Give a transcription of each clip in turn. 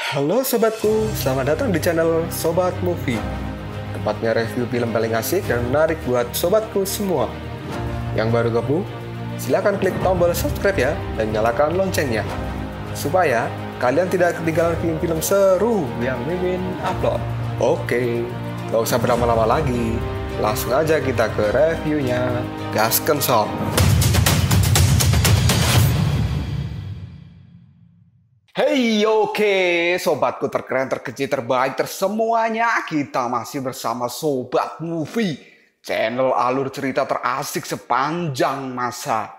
Halo sobatku, selamat datang di channel Sobat Movie. Tempatnya review film paling asik dan menarik buat sobatku semua. Yang baru gabung, silahkan klik tombol subscribe ya dan nyalakan loncengnya, supaya kalian tidak ketinggalan film-film seru yang Mimin upload. Oke, gak usah berlama-lama lagi, langsung aja kita ke reviewnya. Gasken sob. Hey, oke, sobatku terkeren, terkecil, terbaik, tersemuanya. Kita masih bersama Sobat Movie, channel alur cerita terasik sepanjang masa.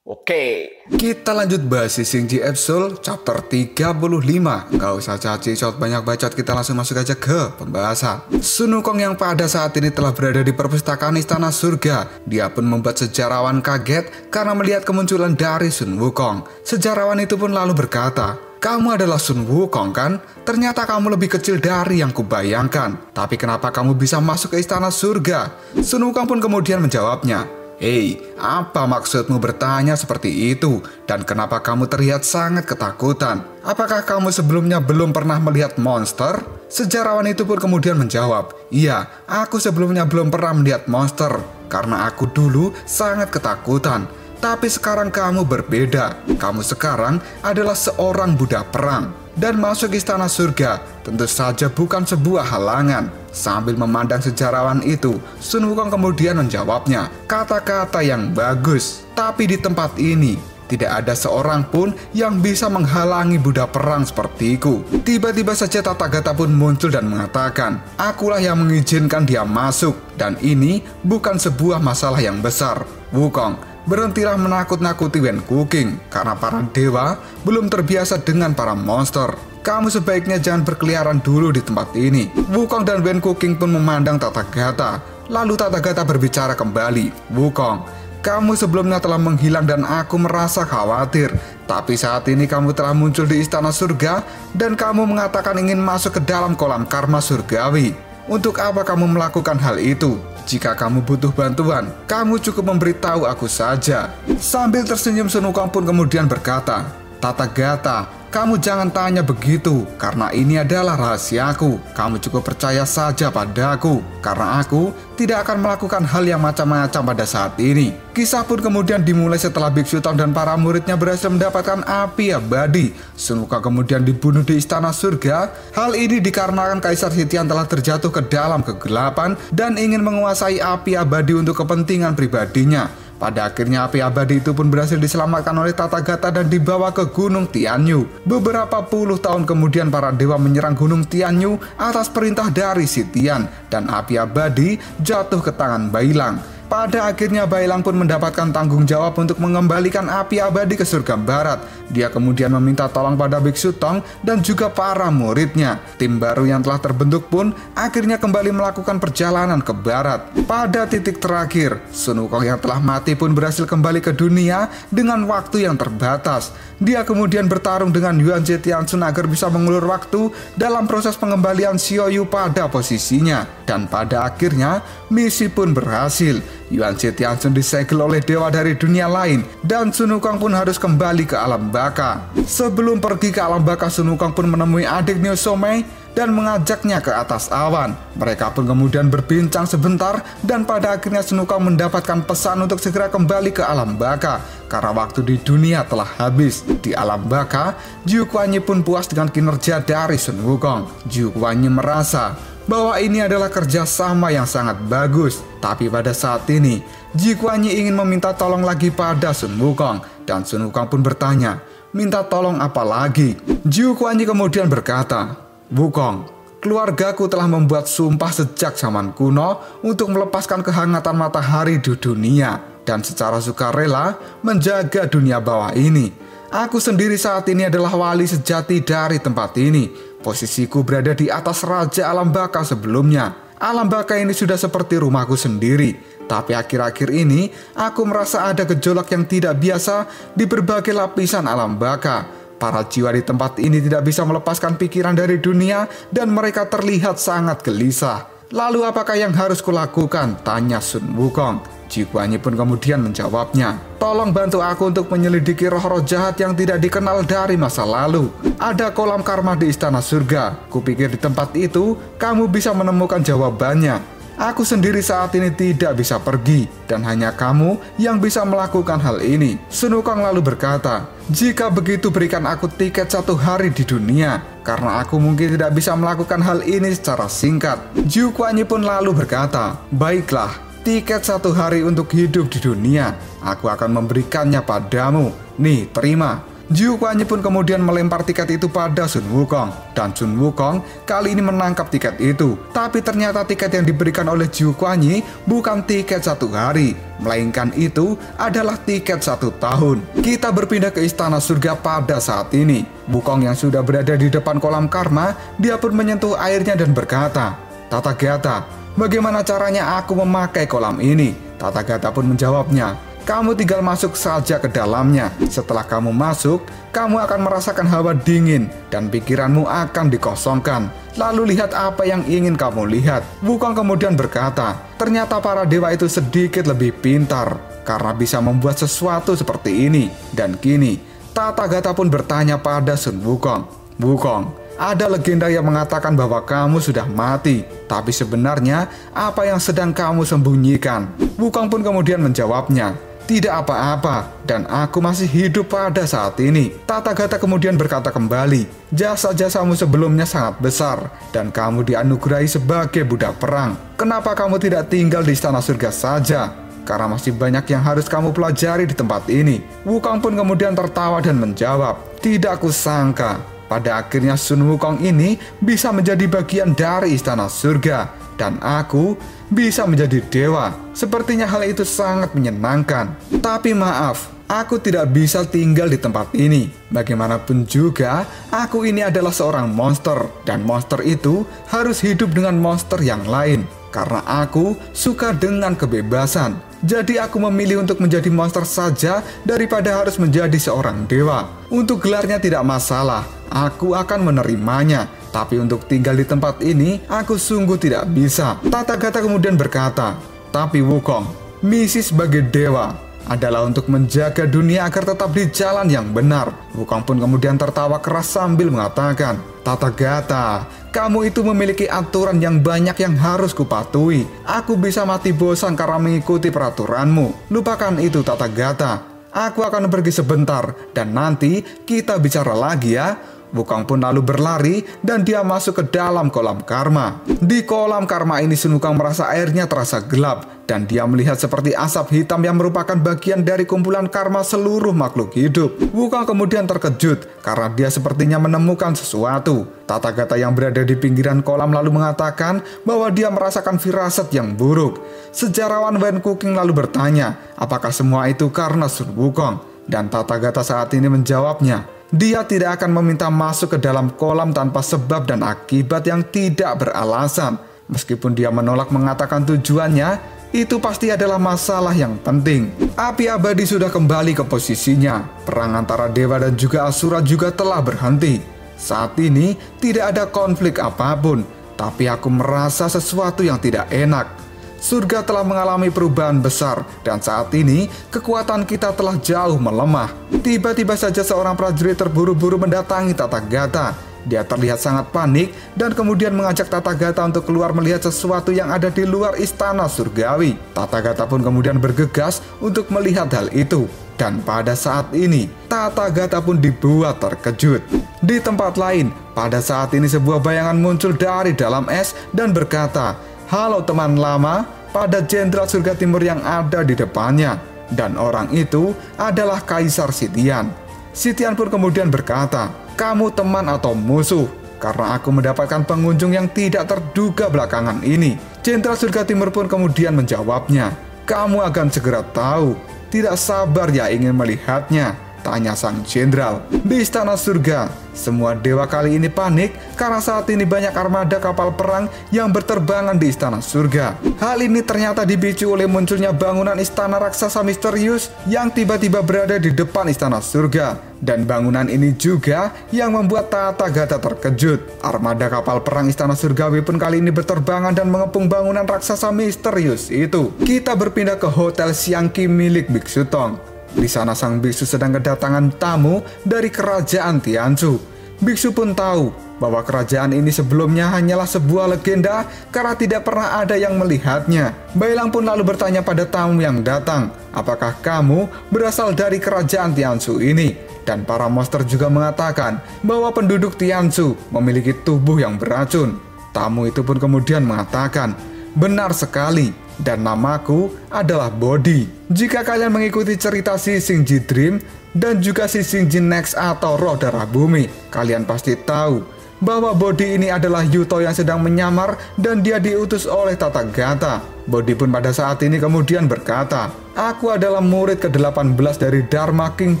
Oke, kita lanjut bahas Sising Ji episode chapter 35. Gak usah caci shot banyak bacot, kita langsung masuk aja ke pembahasan. Sun Wukong yang pada saat ini telah berada di perpustakaan Istana Surga. Dia pun membuat sejarawan kaget karena melihat kemunculan dari Sun Wukong. Sejarawan itu pun lalu berkata, "Kamu adalah Sun Wukong kan? Ternyata kamu lebih kecil dari yang kubayangkan. Tapi kenapa kamu bisa masuk ke Istana Surga?" Sun Wukong pun kemudian menjawabnya, "Hei, apa maksudmu bertanya seperti itu? Dan kenapa kamu terlihat sangat ketakutan? Apakah kamu sebelumnya belum pernah melihat monster?" Sejarawan itu pun kemudian menjawab, "Iya, aku sebelumnya belum pernah melihat monster. Karena aku dulu sangat ketakutan. Tapi sekarang kamu berbeda. Kamu sekarang adalah seorang budak perang. Dan masuk Istana Surga tentu saja bukan sebuah halangan." Sambil memandang sejarawan itu, Sun Wukong kemudian menjawabnya, "Kata-kata yang bagus. Tapi di tempat ini tidak ada seorang pun yang bisa menghalangi budak perang sepertiku." Tiba-tiba saja Tathagata pun muncul dan mengatakan, "Akulah yang mengizinkan dia masuk. Dan ini bukan sebuah masalah yang besar. Wukong, berhentilah menakut-nakuti Wen Kuking, karena para dewa belum terbiasa dengan para monster. Kamu sebaiknya jangan berkeliaran dulu di tempat ini." Wukong dan Wen Kuking pun memandang Tathagata. Lalu Tathagata berbicara kembali, "Wukong, kamu sebelumnya telah menghilang dan aku merasa khawatir. Tapi saat ini kamu telah muncul di Istana Surga dan kamu mengatakan ingin masuk ke dalam kolam karma surgawi. Untuk apa kamu melakukan hal itu? Jika kamu butuh bantuan, kamu cukup memberitahu aku saja." Sambil tersenyum, Sun Wukong pun kemudian berkata, "Tathagata, kamu jangan tanya begitu, karena ini adalah rahasiaku. Kamu cukup percaya saja padaku, karena aku tidak akan melakukan hal yang macam-macam pada saat ini." Kisah pun kemudian dimulai setelah Biksu Tong dan para muridnya berhasil mendapatkan api abadi. Sun Wukong kemudian dibunuh di Istana Surga. Hal ini dikarenakan Kaisar Sitian telah terjatuh ke dalam kegelapan dan ingin menguasai api abadi untuk kepentingan pribadinya. Pada akhirnya api abadi itu pun berhasil diselamatkan oleh Tathagata dan dibawa ke Gunung Tianyu. Beberapa puluh tahun kemudian para dewa menyerang Gunung Tianyu atas perintah dari Sitian dan api abadi jatuh ke tangan Bailang. Pada akhirnya Bailang pun mendapatkan tanggung jawab untuk mengembalikan api abadi ke surga barat. Dia kemudian meminta tolong pada Biksu Tong dan juga para muridnya. Tim baru yang telah terbentuk pun akhirnya kembali melakukan perjalanan ke barat. Pada titik terakhir, Sun Wukong yang telah mati pun berhasil kembali ke dunia dengan waktu yang terbatas. Dia kemudian bertarung dengan Yuan Zetiansun agar bisa mengulur waktu dalam proses pengembalian Xiao Yu pada posisinya. Dan pada akhirnya misi pun berhasil. Yuan Zetiansun disegel oleh dewa dari dunia lain dan Sun Wukong pun harus kembali ke alam baka. Sebelum pergi ke alam baka, Sun Wukong pun menemui adik Neo Somei dan mengajaknya ke atas awan. Mereka pun kemudian berbincang sebentar dan pada akhirnya Sun Wukong mendapatkan pesan untuk segera kembali ke alam baka karena waktu di dunia telah habis. Di alam baka, Jiu Kuan Yi pun puas dengan kinerja dari Sun Wukong. Jiu Kuan Yi merasa bahwa ini adalah kerjasama yang sangat bagus. Tapi pada saat ini, Jiu Kuan Yi ingin meminta tolong lagi pada Sun Wukong. Dan Sun Wukong pun bertanya, "Minta tolong apa lagi?" Jiu Kuan Yi kemudian berkata, "Wukong, keluargaku telah membuat sumpah sejak zaman kuno untuk melepaskan kehangatan matahari di dunia dan secara sukarela menjaga dunia bawah ini. Aku sendiri saat ini adalah wali sejati dari tempat ini. Posisiku berada di atas Raja Alam Baka sebelumnya. Alam Baka ini sudah seperti rumahku sendiri. Tapi akhir-akhir ini aku merasa ada gejolak yang tidak biasa di berbagai lapisan alam baka. Para jiwa di tempat ini tidak bisa melepaskan pikiran dari dunia dan mereka terlihat sangat gelisah. Lalu apakah yang harus kulakukan?" tanya Sun Wukong. Ji Kuan Yi pun kemudian menjawabnya, "Tolong bantu aku untuk menyelidiki roh-roh jahat yang tidak dikenal dari masa lalu. Ada kolam karma di istana surga. Kupikir di tempat itu kamu bisa menemukan jawabannya. Aku sendiri saat ini tidak bisa pergi, dan hanya kamu yang bisa melakukan hal ini." Sun Wukong lalu berkata, "Jika begitu berikan aku tiket 1 hari di dunia, karena aku mungkin tidak bisa melakukan hal ini secara singkat." Ji Kuan Yi pun lalu berkata, "Baiklah, tiket 1 hari untuk hidup di dunia. Aku akan memberikannya padamu. Nih, terima." Ji Kuan Yi pun kemudian melempar tiket itu pada Sun Wukong, dan Sun Wukong kali ini menangkap tiket itu. Tapi ternyata tiket yang diberikan oleh Ji Kuan Yi bukan tiket 1 hari, melainkan itu adalah tiket 1 tahun. Kita berpindah ke istana surga pada saat ini. Wukong yang sudah berada di depan kolam karma, dia pun menyentuh airnya dan berkata, "Tathagata, bagaimana caranya aku memakai kolam ini?" Tathagata pun menjawabnya, "Kamu tinggal masuk saja ke dalamnya. Setelah kamu masuk, kamu akan merasakan hawa dingin dan pikiranmu akan dikosongkan. Lalu lihat apa yang ingin kamu lihat." Wukong kemudian berkata, "Ternyata para dewa itu sedikit lebih pintar karena bisa membuat sesuatu seperti ini." Dan kini, Tathagata pun bertanya pada Sun Wukong, "Wukong, ada legenda yang mengatakan bahwa kamu sudah mati, tapi sebenarnya apa yang sedang kamu sembunyikan?" Wukong pun kemudian menjawabnya, "Tidak apa-apa, dan aku masih hidup pada saat ini." Tathagata kemudian berkata kembali, "Jasa-jasamu sebelumnya sangat besar, dan kamu dianugerahi sebagai budak perang. Kenapa kamu tidak tinggal di istana surga saja? Karena masih banyak yang harus kamu pelajari di tempat ini." Wukong pun kemudian tertawa dan menjawab, "Tidak kusangka pada akhirnya Sun Wukong ini bisa menjadi bagian dari istana surga, dan aku bisa menjadi dewa. Sepertinya hal itu sangat menyenangkan. Tapi maaf, aku tidak bisa tinggal di tempat ini. Bagaimanapun juga, aku ini adalah seorang monster, dan monster itu harus hidup dengan monster yang lain. Karena aku suka dengan kebebasan. Jadi aku memilih untuk menjadi monster saja daripada harus menjadi seorang dewa. Untuk gelarnya tidak masalah, aku akan menerimanya. Tapi untuk tinggal di tempat ini, aku sungguh tidak bisa." Tathagata kemudian berkata, "Tapi Wukong, misi sebagai dewa adalah untuk menjaga dunia agar tetap di jalan yang benar." Wukong pun kemudian tertawa keras sambil mengatakan, "Tathagata, kamu itu memiliki aturan yang banyak yang harus kupatuhi. Aku bisa mati bosan karena mengikuti peraturanmu. Lupakan itu, Tathagata. Aku akan pergi sebentar, dan nanti kita bicara lagi ya." Wukong pun lalu berlari dan dia masuk ke dalam kolam karma. Di kolam karma ini Sun Wukong merasa airnya terasa gelap, dan dia melihat seperti asap hitam yang merupakan bagian dari kumpulan karma seluruh makhluk hidup. Wukong kemudian terkejut karena dia sepertinya menemukan sesuatu. Tathagata yang berada di pinggiran kolam lalu mengatakan bahwa dia merasakan firasat yang buruk. Sejarawan Wen Kuqing lalu bertanya, apakah semua itu karena Sun Wukong? Dan Tathagata saat ini menjawabnya, dia tidak akan meminta masuk ke dalam kolam tanpa sebab dan akibat yang tidak beralasan. Meskipun dia menolak mengatakan tujuannya, itu pasti adalah masalah yang penting. Api abadi sudah kembali ke posisinya. Perang antara dewa dan juga asura juga telah berhenti. Saat ini tidak ada konflik apapun, tapi aku merasa sesuatu yang tidak enak. Surga telah mengalami perubahan besar, dan saat ini kekuatan kita telah jauh melemah. Tiba-tiba saja seorang prajurit terburu-buru mendatangi Tathagata. Dia terlihat sangat panik dan kemudian mengajak Tathagata untuk keluar melihat sesuatu yang ada di luar istana surgawi. Tathagata pun kemudian bergegas untuk melihat hal itu. Dan pada saat ini, Tathagata pun dibuat terkejut. Di tempat lain, pada saat ini sebuah bayangan muncul dari dalam es dan berkata, "Halo teman lama," pada jenderal surga timur yang ada di depannya. Dan orang itu adalah Kaisar Sitian. Sitian pun kemudian berkata, "Kamu teman atau musuh? Karena aku mendapatkan pengunjung yang tidak terduga belakangan ini." Jenderal surga timur pun kemudian menjawabnya, "Kamu akan segera tahu. Tidak sabar ya ingin melihatnya." Tanya sang jenderal. Di istana surga, semua dewa kali ini panik karena saat ini banyak armada kapal perang yang berterbangan di istana surga. Hal ini ternyata dipicu oleh munculnya bangunan istana raksasa misterius yang tiba-tiba berada di depan istana surga. Dan bangunan ini juga yang membuat Tathagata terkejut. Armada kapal perang istana surgawi pun kali ini berterbangan dan mengepung bangunan raksasa misterius itu. Kita berpindah ke Hotel Xiangqi milik Biksu Tong. Di sana sang biksu sedang kedatangan tamu dari kerajaan Tianzhu. Biksu pun tahu bahwa kerajaan ini sebelumnya hanyalah sebuah legenda karena tidak pernah ada yang melihatnya. Bailang pun lalu bertanya pada tamu yang datang, apakah kamu berasal dari kerajaan Tianzhu ini? Dan para monster juga mengatakan bahwa penduduk Tianzhu memiliki tubuh yang beracun. Tamu itu pun kemudian mengatakan, benar sekali. Dan namaku adalah Bodhi. Jika kalian mengikuti cerita Sisingji Dream dan juga Sisingji Next atau Roh Darah Bumi, kalian pasti tahu bahwa Bodhi ini adalah Yuto yang sedang menyamar dan dia diutus oleh Tathagata. Bodhi pun pada saat ini kemudian berkata, aku adalah murid ke-18 dari Dharma King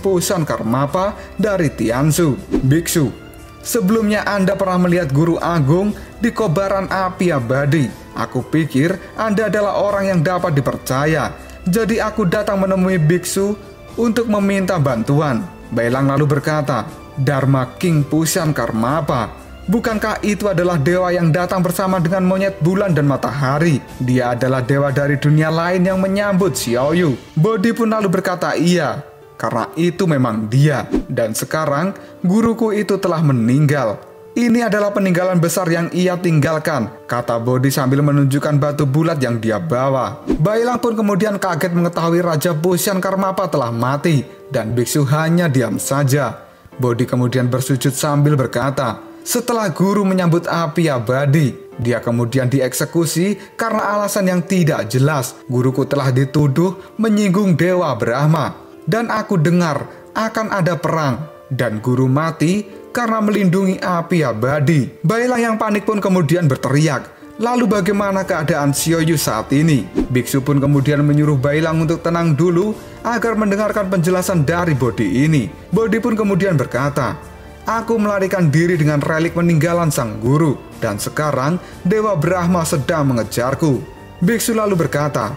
Pusan Karmapa dari Tianzhu. Biksu, sebelumnya Anda pernah melihat guru agung di kobaran api abadi. Aku pikir Anda adalah orang yang dapat dipercaya. Jadi aku datang menemui biksu untuk meminta bantuan. Bailang lalu berkata, Dharma King Pusan Karmapa, bukankah itu adalah dewa yang datang bersama dengan monyet bulan dan matahari? Dia adalah dewa dari dunia lain yang menyambut Xiaoyu. Bodhi pun lalu berkata iya, karena itu memang dia. Dan sekarang guruku itu telah meninggal. Ini adalah peninggalan besar yang ia tinggalkan, kata Bodhi sambil menunjukkan batu bulat yang dia bawa. Bailang pun kemudian kaget mengetahui Raja Pusan Karmapa telah mati, dan biksu hanya diam saja. Bodhi kemudian bersujud sambil berkata, setelah guru menyambut api abadi, dia kemudian dieksekusi karena alasan yang tidak jelas. Guruku telah dituduh menyinggung Dewa Brahma, dan aku dengar akan ada perang, dan guru mati karena melindungi api abadi. Bailang yang panik pun kemudian berteriak, lalu bagaimana keadaan Xiaoyu saat ini? Biksu pun kemudian menyuruh Bailang untuk tenang dulu agar mendengarkan penjelasan dari Bodhi ini. Bodhi pun kemudian berkata, aku melarikan diri dengan relik peninggalan sang guru, dan sekarang Dewa Brahma sedang mengejarku. Biksu lalu berkata,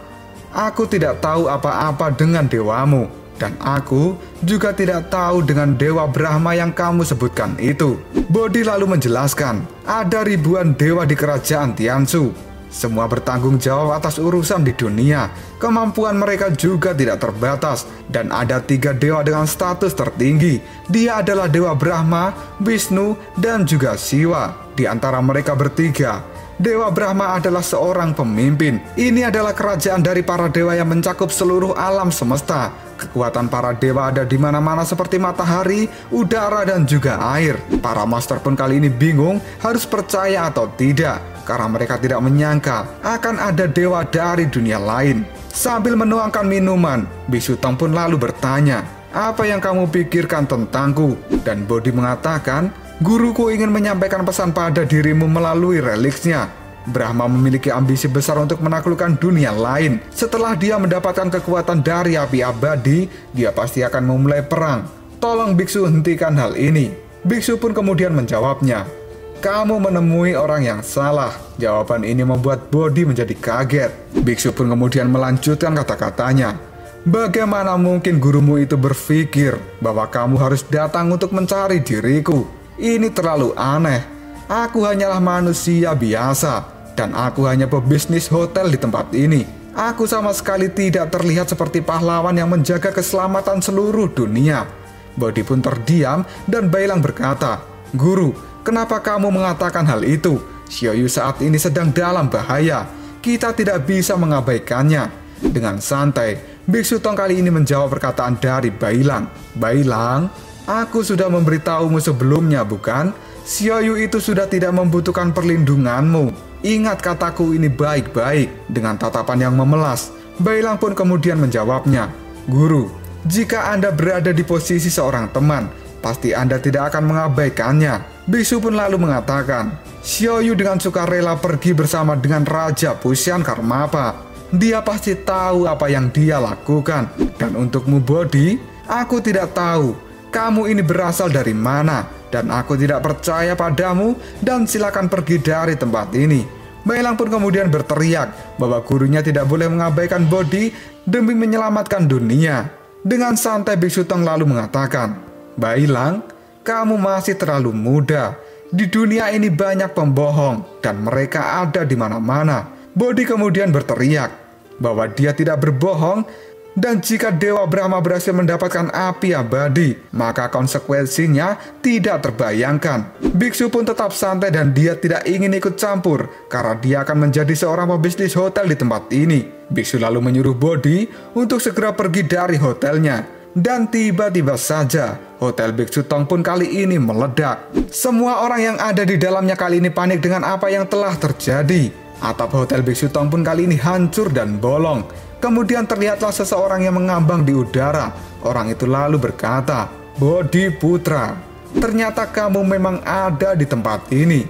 aku tidak tahu apa-apa dengan dewamu, dan aku juga tidak tahu dengan Dewa Brahma yang kamu sebutkan itu. Bodhi lalu menjelaskan, ada ribuan dewa di kerajaan Tianzhu. Semua bertanggung jawab atas urusan di dunia. Kemampuan mereka juga tidak terbatas. Dan ada 3 dewa dengan status tertinggi. Dia adalah Dewa Brahma, Wisnu, dan juga Siwa. Di antara mereka bertiga, Dewa Brahma adalah seorang pemimpin. Ini adalah kerajaan dari para dewa yang mencakup seluruh alam semesta. Kekuatan para dewa ada di mana-mana seperti matahari, udara, dan juga air. Para master pun kali ini bingung harus percaya atau tidak, karena mereka tidak menyangka akan ada dewa dari dunia lain. Sambil menuangkan minuman, Biksu Tong pun lalu bertanya, apa yang kamu pikirkan tentangku? Dan Bodhi mengatakan, guruku ingin menyampaikan pesan pada dirimu melalui reliksnya. Brahma memiliki ambisi besar untuk menaklukkan dunia lain. Setelah dia mendapatkan kekuatan dari api abadi, dia pasti akan memulai perang. Tolong biksu hentikan hal ini. Biksu pun kemudian menjawabnya, kamu menemui orang yang salah. Jawaban ini membuat Bodhi menjadi kaget. Biksu pun kemudian melanjutkan kata-katanya, bagaimana mungkin gurumu itu berpikir bahwa kamu harus datang untuk mencari diriku? Ini terlalu aneh. Aku hanyalah manusia biasa, dan aku hanya pebisnis hotel di tempat ini. Aku sama sekali tidak terlihat seperti pahlawan yang menjaga keselamatan seluruh dunia. Bodhi pun terdiam dan Bailang berkata, guru, kenapa kamu mengatakan hal itu? Xiaoyu saat ini sedang dalam bahaya. Kita tidak bisa mengabaikannya. Dengan santai, Biksu Tong kali ini menjawab perkataan dari Bailang. Bailang, aku sudah memberitahumu sebelumnya, bukan? Xiaoyu itu sudah tidak membutuhkan perlindunganmu. Ingat kataku ini baik-baik. Dengan tatapan yang memelas, Bailang pun kemudian menjawabnya, guru, jika Anda berada di posisi seorang teman, pasti Anda tidak akan mengabaikannya. Biksu pun lalu mengatakan, Xiaoyu dengan sukarela pergi bersama dengan Raja Pusan Karmapa. Dia pasti tahu apa yang dia lakukan. Dan untukmu Bodhi, Aku tidak tahu kamu ini berasal dari mana, dan aku tidak percaya padamu, dan silakan pergi dari tempat ini. Bailang pun kemudian berteriak bahwa gurunya tidak boleh mengabaikan Bodhi demi menyelamatkan dunia. Dengan santai Biksu Tong lalu mengatakan, "Bailang, kamu masih terlalu muda. Di dunia ini banyak pembohong dan mereka ada di mana-mana." Bodhi kemudian berteriak bahwa dia tidak berbohong, dan jika Dewa Brahma berhasil mendapatkan api abadi, maka konsekuensinya tidak terbayangkan. Biksu pun tetap santai dan dia tidak ingin ikut campur karena dia akan menjadi seorang pebisnis hotel di tempat ini. Biksu lalu menyuruh Bodhi untuk segera pergi dari hotelnya. Dan tiba-tiba saja, hotel Biksu Tong pun kali ini meledak. Semua orang yang ada di dalamnya kali ini panik dengan apa yang telah terjadi. Atap hotel Biksu Tong pun kali ini hancur dan bolong. Kemudian terlihatlah seseorang yang mengambang di udara. Orang itu lalu berkata, "Bodhi Putra, ternyata kamu memang ada di tempat ini.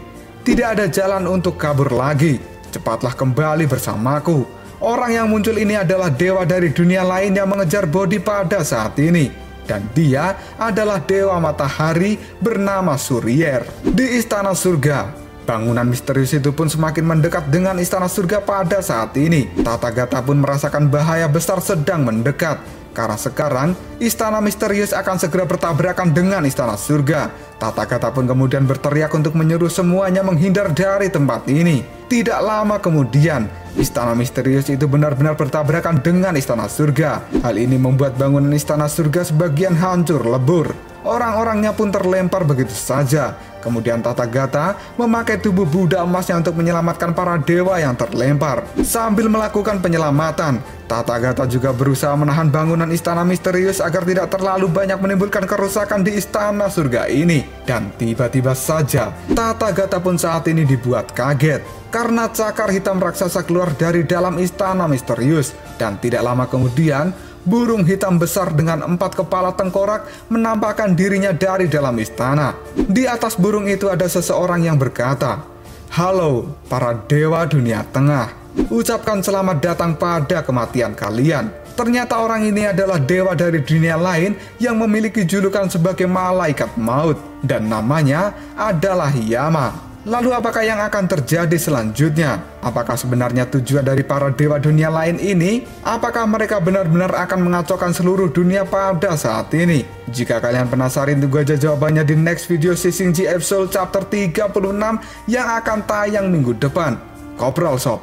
Tidak ada jalan untuk kabur lagi. Cepatlah kembali bersamaku." Orang yang muncul ini adalah dewa dari dunia lain yang mengejar Bodhi pada saat ini. Dan dia adalah dewa matahari bernama Suryer. Di istana surga, bangunan misterius itu pun semakin mendekat dengan istana surga pada saat ini. Tathagata pun merasakan bahaya besar sedang mendekat. Karena sekarang, istana misterius akan segera bertabrakan dengan istana surga. Tathagata pun kemudian berteriak untuk menyuruh semuanya menghindar dari tempat ini. Tidak lama kemudian, istana misterius itu benar-benar bertabrakan dengan istana surga. Hal ini membuat bangunan istana surga sebagian hancur lebur. Orang-orangnya pun terlempar begitu saja. Kemudian Tathagata memakai tubuh Buddha emasnya untuk menyelamatkan para dewa yang terlempar. Sambil melakukan penyelamatan, Tathagata juga berusaha menahan bangunan istana misterius agar tidak terlalu banyak menimbulkan kerusakan di istana surga ini. Dan tiba-tiba saja, Tathagata pun saat ini dibuat kaget karena cakar hitam raksasa keluar dari dalam istana misterius. Dan tidak lama kemudian, burung hitam besar dengan 4 kepala tengkorak menampakkan dirinya dari dalam istana. Di atas burung itu ada seseorang yang berkata, "Halo para dewa dunia tengah, ucapkan selamat datang pada kematian kalian." Ternyata orang ini adalah dewa dari dunia lain yang memiliki julukan sebagai malaikat maut, dan namanya adalah Yama. Lalu apakah yang akan terjadi selanjutnya? Apakah sebenarnya tujuan dari para dewa dunia lain ini? Apakah mereka benar-benar akan mengacaukan seluruh dunia pada saat ini? Jika kalian penasaran, tunggu aja jawabannya di next video Sising G episode chapter 36 yang akan tayang minggu depan. Kopral Sob.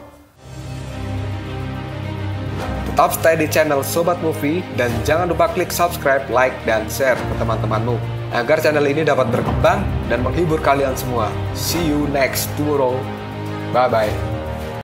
Tetap stay di channel Sobat Movie dan jangan lupa klik subscribe, like, dan share ke teman-temanmu agar channel ini dapat berkembang dan menghibur kalian semua. See you next tomorrow. Bye-bye.